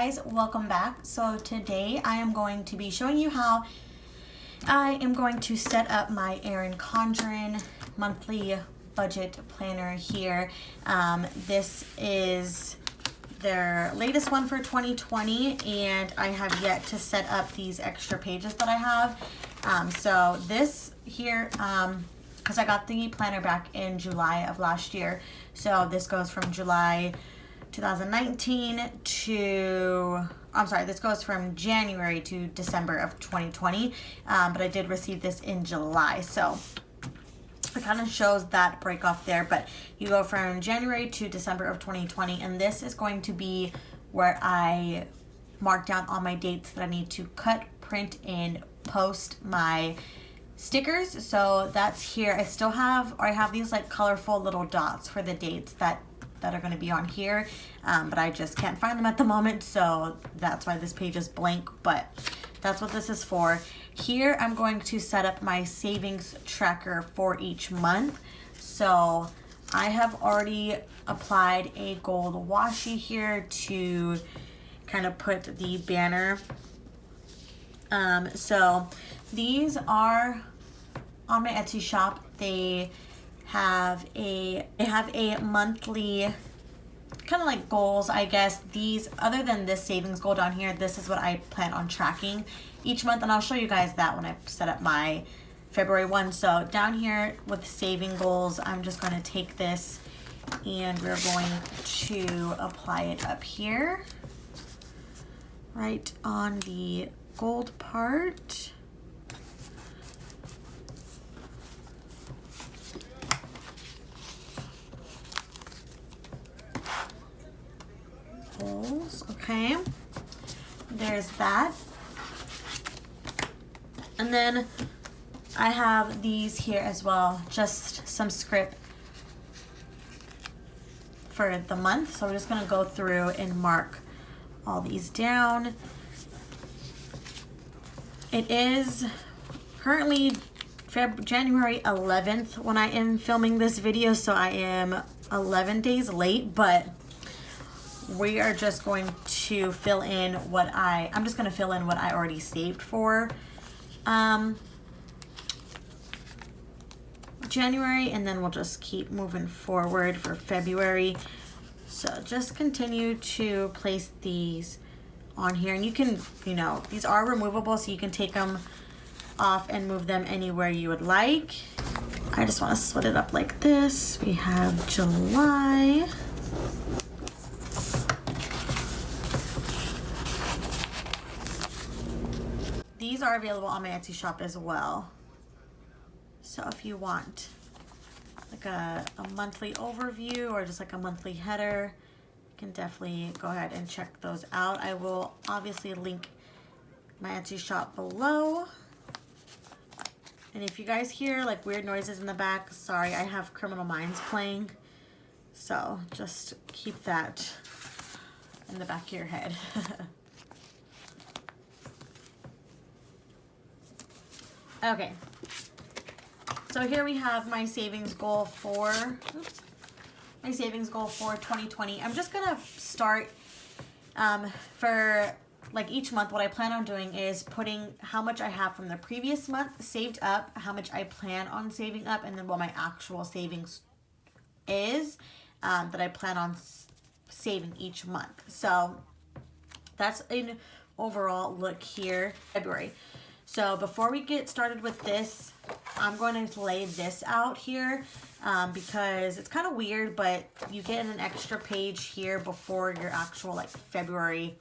guys, welcome back. So today I am going to be showing you how I am going to set up my Erin Condren monthly budget planner here. This is their latest one for 2020 and I have yet to set up these extra pages that I have. So this here, because I got the planner back in July of last year. So this goes from July 2019 to, I'm sorry, this goes from January to December of 2020, but I did receive this in July, so it kind of shows that break off there, but you go from January to December of 2020, and this is going to be where I mark down all my dates that I need to cut, print, and post my stickers. So that's here. I still have, or I have these like colorful little dots for the dates that are going to be on here, but I just can't find them at the moment, so that's why this page is blank, but that's what this is for. Here I'm going to set up my savings tracker for each month. So I have already applied a gold washi here to kind of put the banner. So these are on my Etsy shop. They have a monthly kind of like goals, I guess. These, other than this savings goal down here, this is what I plan on tracking each month, and I'll show you guys that when I set up my February one. So down here with saving goals, I'm just going to take this and we're going to apply it up here right on the gold part. Okay, there's that. And then I have these here as well, just some script for the month. So we're just gonna go through and mark all these down. It is currently January 11th when I am filming this video, so I am 11 days late, but we are just going to fill in what I'm just going to fill in what I already saved for January, and then we'll just keep moving forward for February. So just continue to place these on here, and you can, you know, these are removable, so you can take them off and move them anywhere you would like. I just want to split it up like this. We have July. These are available on my Etsy shop as well. So if you want like a monthly overview or just like a monthly header, you can definitely go ahead and check those out. I will obviously link my Etsy shop below. And if you guys hear like weird noises in the back, sorry, I have Criminal Minds playing. So just keep that in the back of your head. Okay, so here we have my savings goal for, my savings goal for 2020. I'm just gonna start for like each month. What I plan on doing is putting how much I have from the previous month saved up, how much I plan on saving up, and then what my actual savings is that I plan on saving each month. So that's an overall look here. February. So before we get started with this, I'm going to lay this out here because it's kind of weird, but you get an extra page here before your actual like February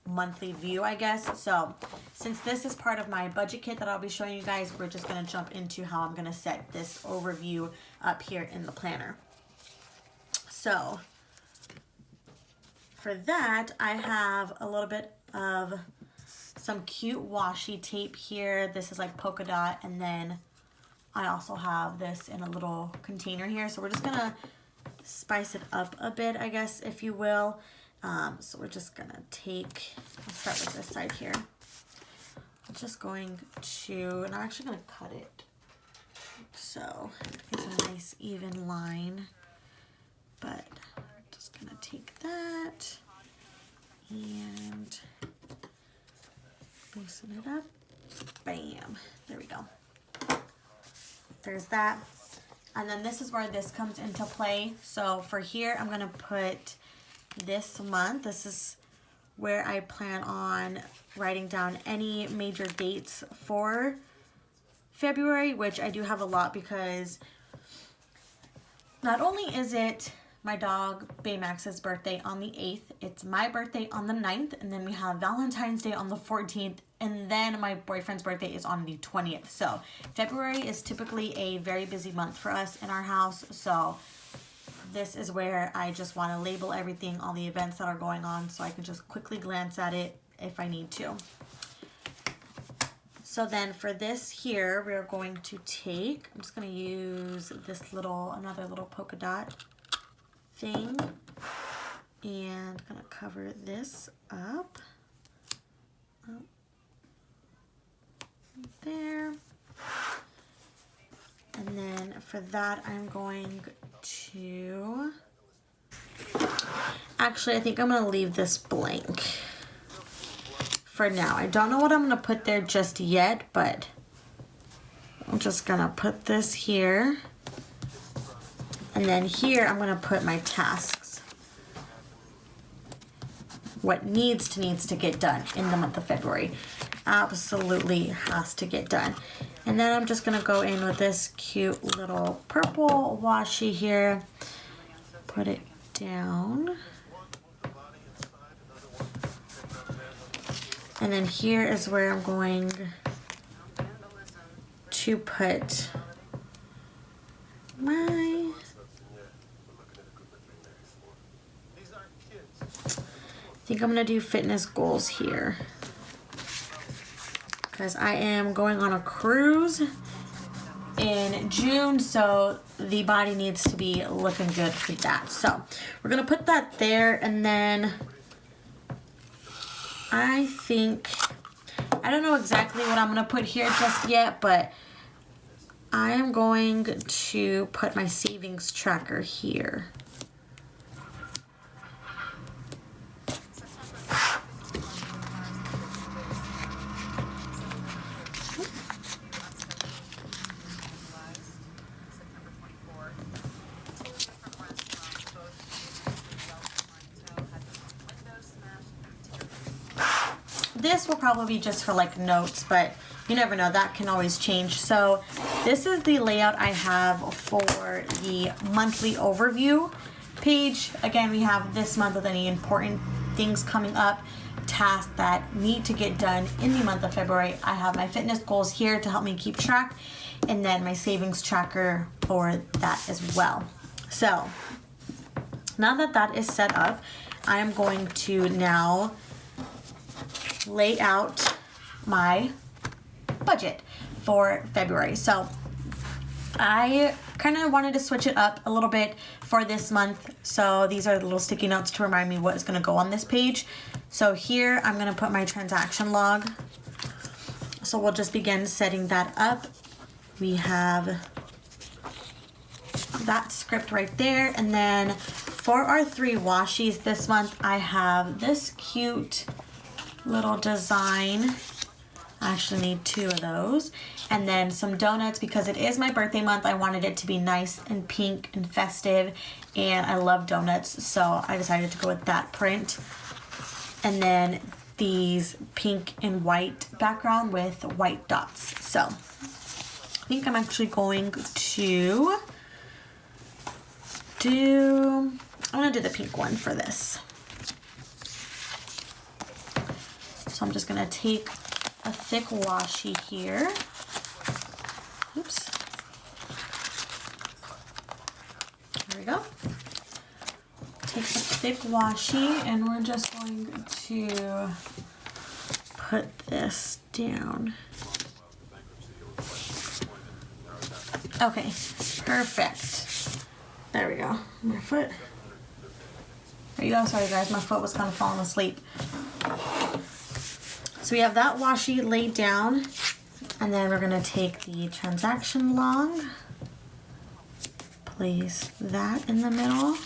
monthly view, I guess. So since this is part of my budget kit that I'll be showing you guys, we're just going to jump into how I'm going to set this overview up here in the planner. So for that, I have a little bit of some cute washi tape here. This is like polka dot, and then I also have this in a little container here. So we're just gonna spice it up a bit, I guess, if you will. So we're just gonna let's start with this side here. I'm just going to, and I'm actually gonna cut it so it's a nice even line, but I'm just gonna take that And loosen it up. Bam. There we go. There's that. And then this is where this comes into play. So for here, I'm gonna put this month. This is where I plan on writing down any major dates for February, which I do have a lot because not only is it my dog Baymax's birthday on the 8th, it's my birthday on the 9th, and then we have Valentine's Day on the 14th, and then my boyfriend's birthday is on the 20th. So February is typically a very busy month for us in our house. So this is where I just want to label everything, all the events that are going on, so I can just quickly glance at it if I need to. So then for this here, we're going to take, I'm just going to use this another little polka dot thing, and I'm going to cover this up. There. And then for that, I'm going to, actually, I think I'm going to leave this blank for now. I don't know what I'm going to put there just yet, but I'm just going to put this here. And then here, I'm going to put my tasks. What needs to get done in the month of February. Absolutely has to get done. And then I'm just going to go in with this cute little purple washi here. Put it down. And then here is where I'm going to put my, I think I'm going to do fitness goals here, because I am going on a cruise in June, so the body needs to be looking good for that. So we're going to put that there, and then I think, I don't know exactly what I'm going to put here just yet, but I am going to put my savings tracker here. This will probably be just for like notes, but you never know, that can always change. So this is the layout I have for the monthly overview page. Again, we have this month with any important things coming up, tasks that need to get done in the month of February. I have my fitness goals here to help me keep track, and then my savings tracker for that as well. So now that that is set up, I am going to now lay out my budget for February. So I kind of wanted to switch it up a little bit for this month. So these are the little sticky notes to remind me what is going to go on this page. So here I'm going to put my transaction log. So we'll just begin setting that up. We have that script right there. And then for our 3 washies this month, I have this cute little design. I actually need 2 of those, and then some donuts because it is my birthday month. I wanted it to be nice and pink and festive, and I love donuts, so I decided to go with that print. And then these pink and white background with white dots. So I think I'm actually going to I'm gonna do the pink one for this. So I'm just gonna take a thick washi here. Oops. There we go. Take a thick washi, and we're just going to put this down. Okay, perfect. There we go. My foot. There you go. Sorry guys, my foot was kind of falling asleep. So we have that washi laid down, and then we're going to take the transaction log, place that in the middle,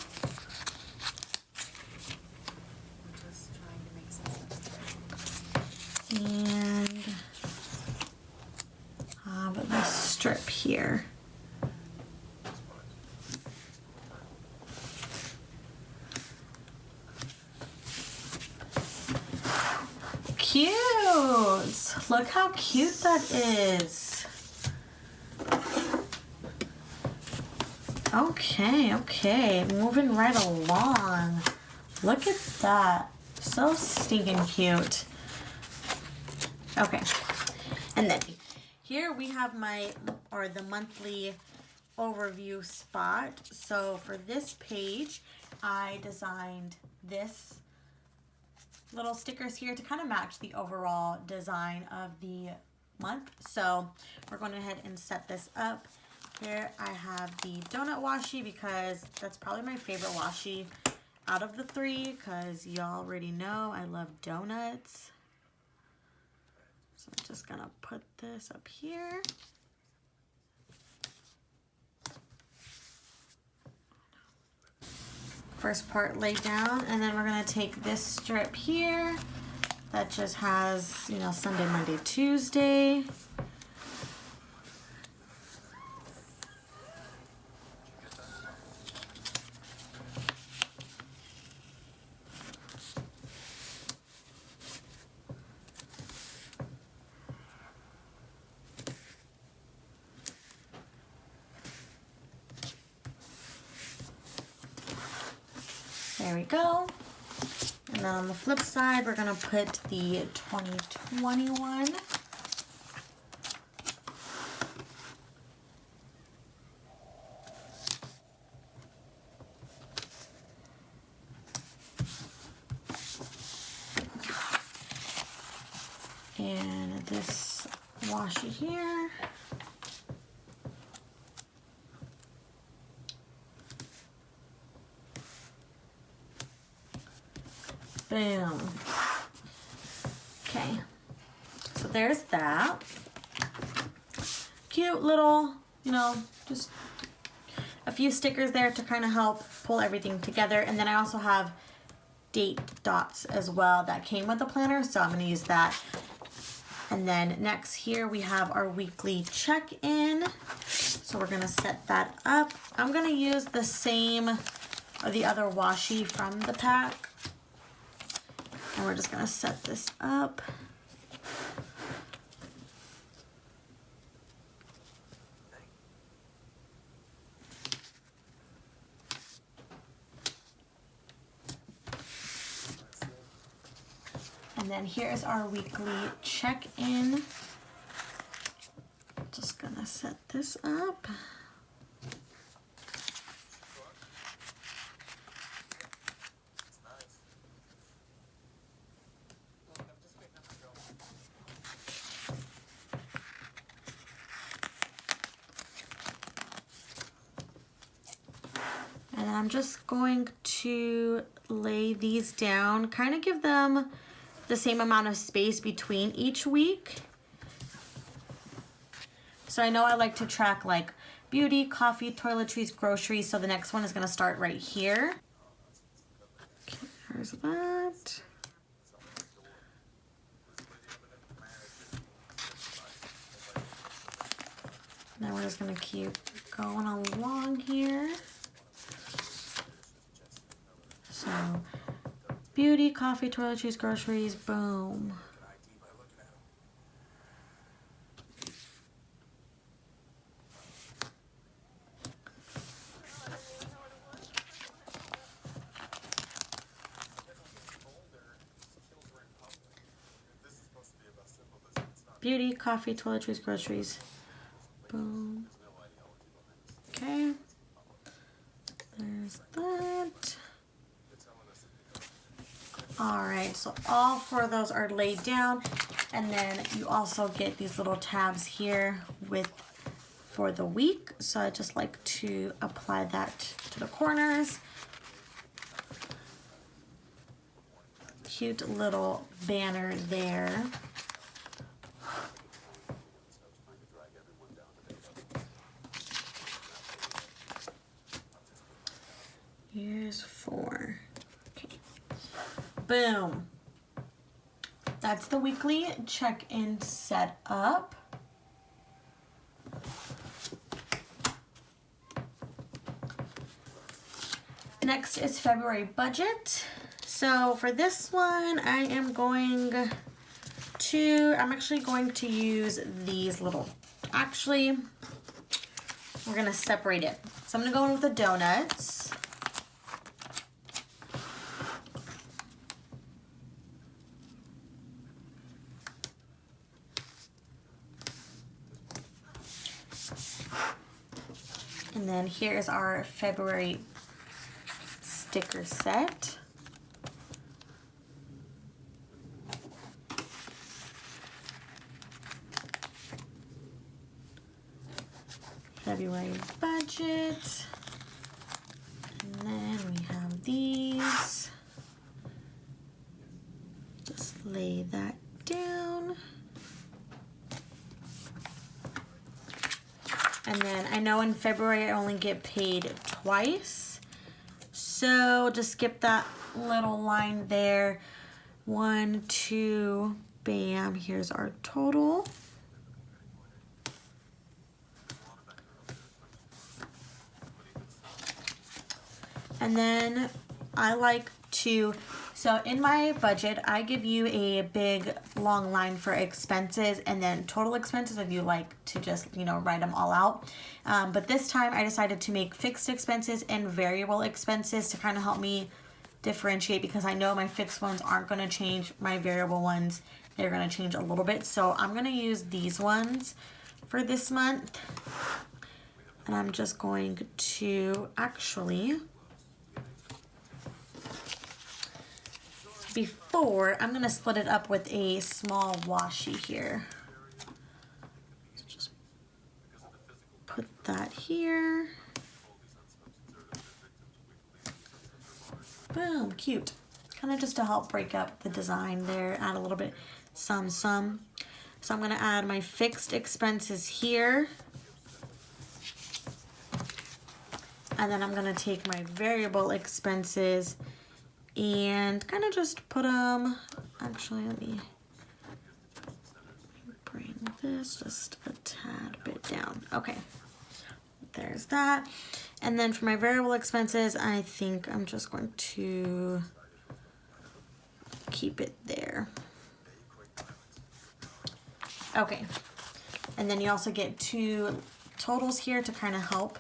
strip here. Cute! Look how cute that is. Okay, moving right along. Look at that. So stinking cute. Okay, and then here we have the monthly overview spot. So for this page, I designed this little stickers here to kind of match the overall design of the month. So we're going ahead and set this up. Here I have the donut washi because that's probably my favorite washi out of the three because y'all already know I love donuts. So I'm just gonna put this up here. First part laid down, and then we're gonna take this strip here that just has, you know, Sunday, Monday, Tuesday. There we go. And then on the flip side, we're gonna put the 2021. And this washi here. Boom. Okay, so there's that. Cute little, you know, just a few stickers there to kind of help pull everything together. And then I also have date dots as well that came with the planner, so I'm going to use that. And then next here we have our weekly check-in. So we're going to set that up. I'm going to use the same or the other washi from the pack. And we're just gonna set this up. And then here's our weekly check-in. Just gonna set this up. And I'm just going to lay these down, kind of give them the same amount of space between each week. So I know I like to track like beauty, coffee, toiletries, groceries. So the next one is going to start right here. Okay, there's that. Now we're just going to keep going along here. So, beauty, coffee, toiletries, groceries, boom. Beauty, coffee, toiletries, groceries, boom. Okay, there's that. All right, so all four of those are laid down, and then you also get these little tabs here for the week. So I just like to apply that to the corners. Cute little banner there. Here's 4. Okay. Boom. That's the weekly check-in set up. next is February budget. So for this one, I'm actually going to use these little, we're gonna separate it. So I'm gonna go in with the donuts. And then here is our February sticker set. February budget. And then we have these. Just lay that down. And then I know in February I only get paid twice. So just skip that little line there. 1, 2, bam, here's our total. And then I like to, so in my budget, I give you a big long line for expenses and then total expenses if you like to just, write them all out. But this time I decided to make fixed expenses and variable expenses to kind of help me differentiate, because I know my fixed ones aren't going to change. My variable ones, they're going to change a little bit. So I'm going to use these ones for this month. And I'm just going to I'm going to split it up with a small washi here. So just put that here. Boom, cute. Kind of just to help break up the design there, add a little bit, some. So I'm going to add my fixed expenses here. And then I'm going to take my variable expenses and kind of just put them, actually let me bring this just a tad bit down. Okay, there's that. And then for my variable expenses, I think I'm just going to keep it there. Okay, and then you also get 2 totals here to kind of help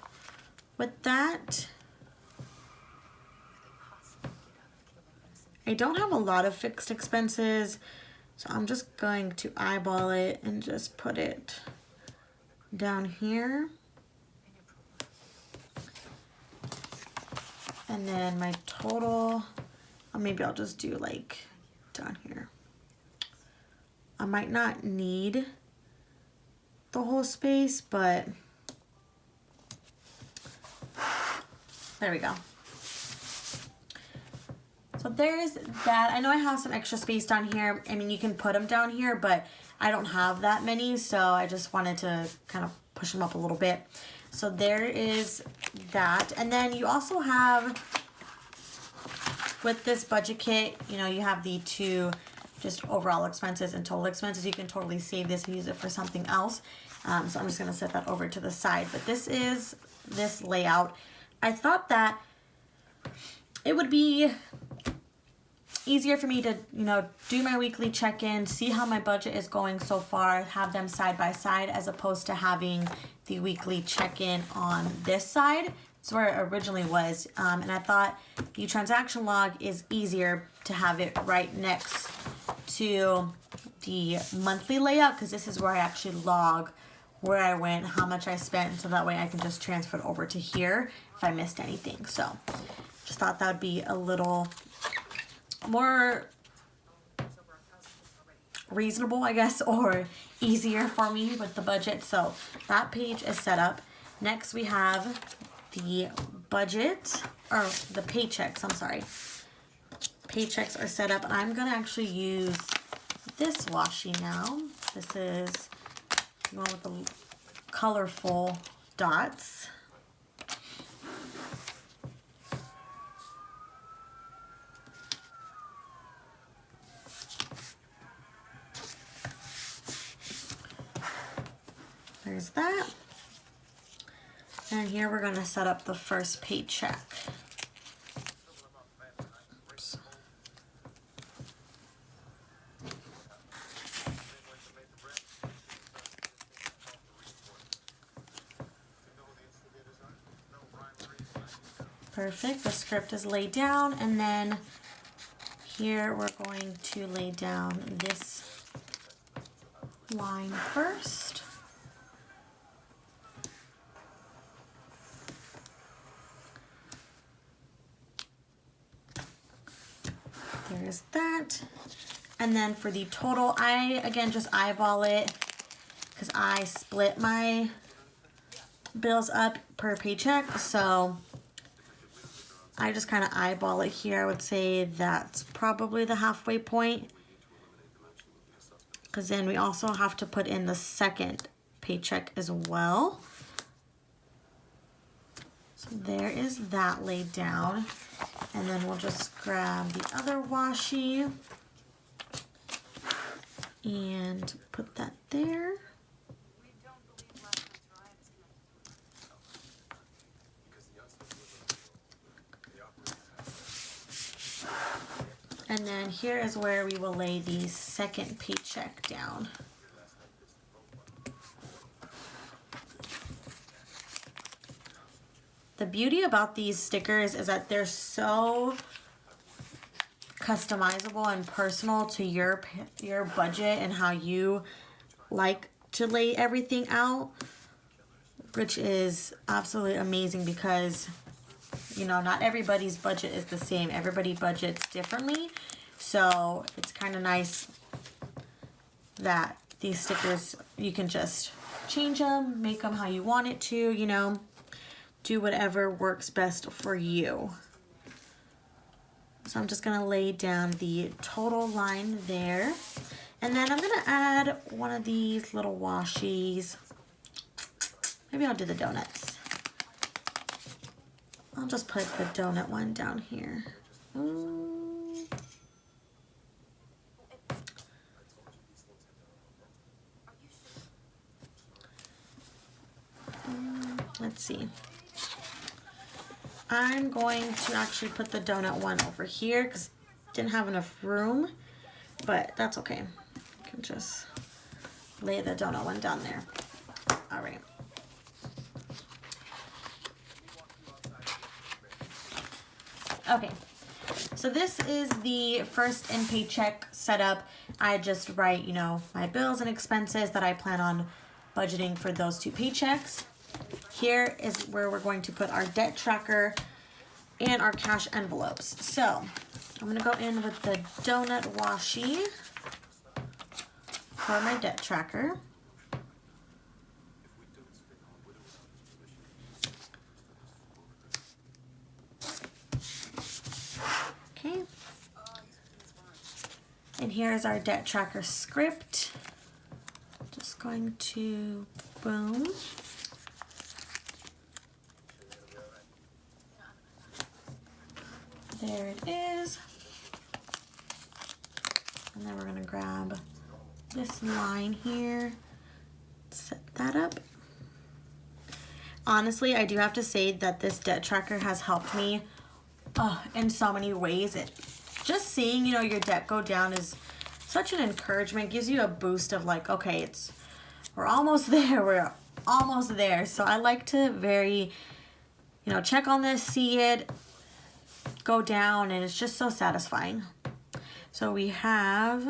with that. I don't have a lot of fixed expenses, so I'm just going to eyeball it and just put it down here. And then my total, maybe I'll just do like down here. I might not need the whole space, but there we go. So there's that. I know I have some extra space down here. I mean, you can put them down here, but I don't have that many, so I just wanted to kind of push them up a little bit. So there is that. And then you also have, with this budget kit, you have the 2 just overall expenses and total expenses. You can totally save this and use it for something else. So I'm just going to set that over to the side. But this is this layout. I thought that it would be easier for me to, do my weekly check-in, see how my budget is going so far, have them side by side, as opposed to having the weekly check-in on this side. It's where it originally was. And I thought the transaction log is easier to have it right next to the monthly layout, because this is where I actually log where I went, how much I spent, so that way I can just transfer it over to here if I missed anything. So just thought that would be a little more reasonable, I guess, or easier for me with the budget. So that page is set up. Next we have the budget, or the paychecks, I'm sorry. Paychecks are set up. I'm gonna actually use this washi now. This is the one with the colorful dots. There's that. And here we're going to set up the first paycheck. Perfect, the script is laid down, and then here we're going to lay down this line first. There's that. And then for the total, I again just eyeball it because I split my bills up per paycheck, so I just kind of eyeball it here. I would say that's probably the halfway point, because then we also have to put in the second paycheck as well. So there is that laid down. And then we'll just grab the other washi and put that there. And then here is where we will lay the second paycheck down. The beauty about these stickers is that they're so customizable and personal to your budget and how you like to lay everything out, which is absolutely amazing because, you know, not everybody's budget is the same. Everybody budgets differently. So it's kind of nice that these stickers, you can just change them, make them how you want it to, you know, do whatever works best for you. So I'm just gonna lay down the total line there. And then I'm gonna add one of these little washies. Maybe I'll do the donuts. I'll just put the donut one down here. Let's see. I'm going to actually put the donut one over here because didn't have enough room, but that's okay. I can just lay the donut one down there. All right. Okay, so this is the first in paycheck setup. I just write, you know, my bills and expenses that I plan on budgeting for those two paychecks. Here is where we're going to put our debt tracker and our cash envelopes. So I'm gonna go in with the donut washi for my debt tracker. Okay. And here's our debt tracker script. Just going to boom. There it is. And then we're gonna grab this line here, set that up. Honestly, I do have to say that this debt tracker has helped me in so many ways. Just seeing, you know, your debt go down is such an encouragement. It gives you a boost of like, okay, we're almost there. We're almost there. So I like to check on this, see it go down, and it's just so satisfying. So we have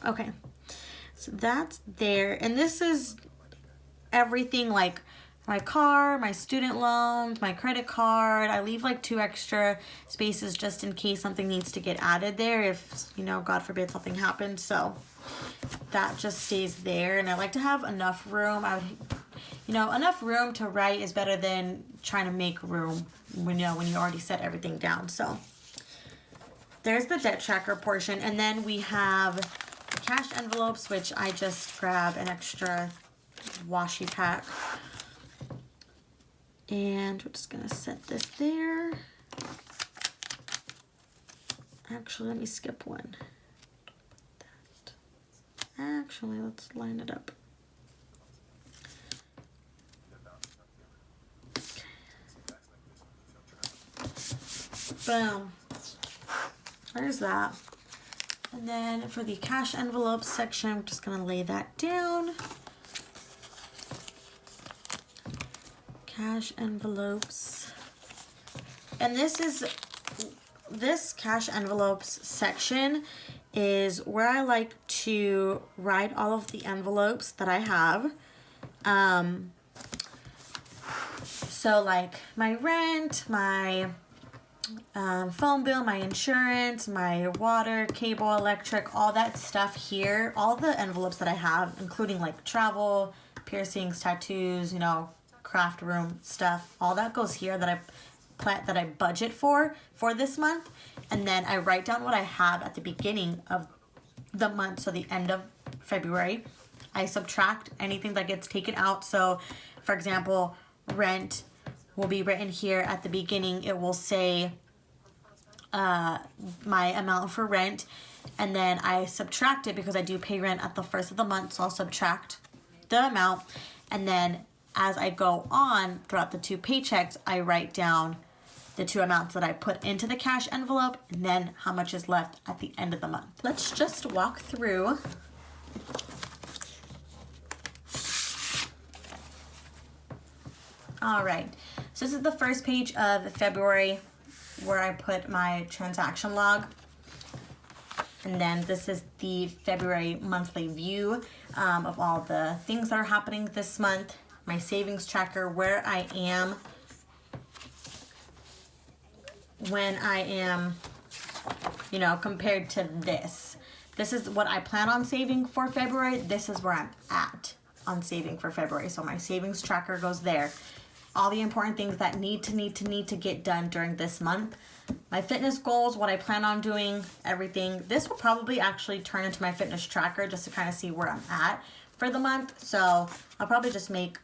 okay, so that's there, and this is everything like my car, my student loans, my credit card. I leave like 2 extra spaces just in case something needs to get added there if, you know, God forbid something happens. So that just stays there, and I like to have enough room. Enough room to write is better than trying to make room when you already set everything down. So there's the debt tracker portion, and then we have the cash envelopes, which I just grab an extra washi pack. And we're just gonna set this there. Actually, let me skip one. Actually, let's line it up. Boom. There's that. And then for the cash envelope section, I'm just gonna lay that down. cash envelopes. And this cash envelopes section is where I like to write all of the envelopes that I have. So like my rent, my phone bill, my insurance, my water, cable, electric, all that stuff here, all the envelopes that I have, including like travel, piercings, tattoos, you know, craft room stuff, all that goes here that I budget for this month. And then I write down what I have at the beginning of the month, so the end of February. I subtract anything that gets taken out. So for example, rent will be written here at the beginning. It will say my amount for rent, and then I subtract it because I do pay rent at the first of the month, so I'll subtract the amount, and then as I go on throughout the 2 paychecks, I write down the 2 amounts that I put into the cash envelope and then how much is left at the end of the month. Let's just walk through. All right, so this is the first page of February where I put my transaction log. And then this is the February monthly view of all the things that are happening this month. My savings tracker, where I am when I am, you know, compared to this. This is what I plan on saving for February. This is where I'm at on saving for February. So my savings tracker goes there. All the important things that need to get done during this month. My fitness goals, what I plan on doing, everything. This will probably actually turn into my fitness tracker just to kind of see where I'm at for the month. So I'll probably just make,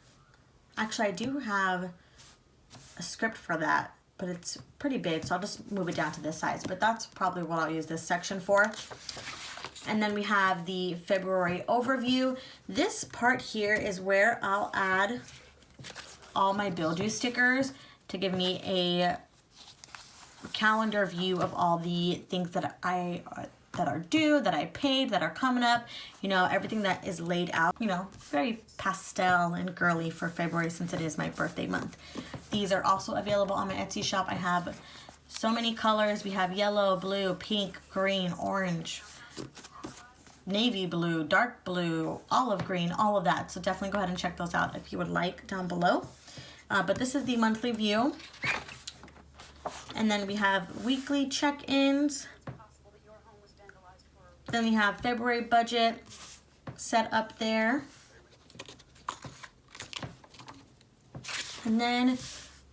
actually I do have a script for that, but it's pretty big, so I'll just move it down to this size. But that's probably what I'll use this section for. And then we have the February overview. This part here is where I'll add all my bill due stickers to give me a calendar view of all the things that are due, that I paid, that are coming up, you know, everything that is laid out, you know, very pastel and girly for February since it is my birthday month. These are also available on my Etsy shop. I have so many colors. We have yellow, blue, pink, green, orange, navy blue, dark blue, olive green, all of that. So definitely go ahead and check those out if you would like down below. But this is the monthly view. And then we have weekly check-ins. Then we have February budget set up there. And then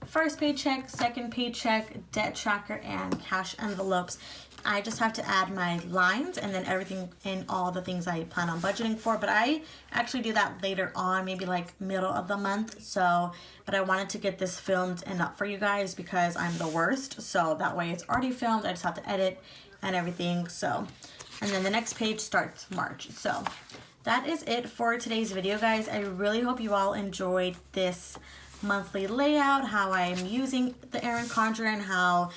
first paycheck, second paycheck, debt tracker, and cash envelopes. I just have to add my lines and then everything in all the things I plan on budgeting for, but I actually do that later on, maybe like middle of the month. So, but I wanted to get this filmed and up for you guys because I'm the worst. So that way it's already filmed. I just have to edit and everything. So, and then the next page starts March. So that is it for today's video, guys. I really hope you all enjoyed this monthly layout, how I'm using the Erin Condren, how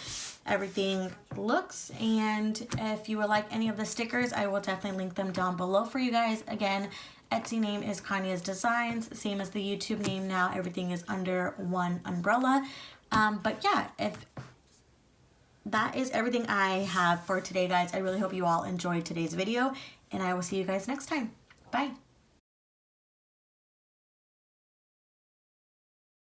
everything looks. And if you would like any of the stickers, I will definitely link them down below for you guys. Again, Etsy name is Canez Designs, same as the YouTube name now. Everything is under one umbrella. But yeah, if that is everything I have for today, guys. I really hope you all enjoyed today's video, and I will see you guys next time. Bye.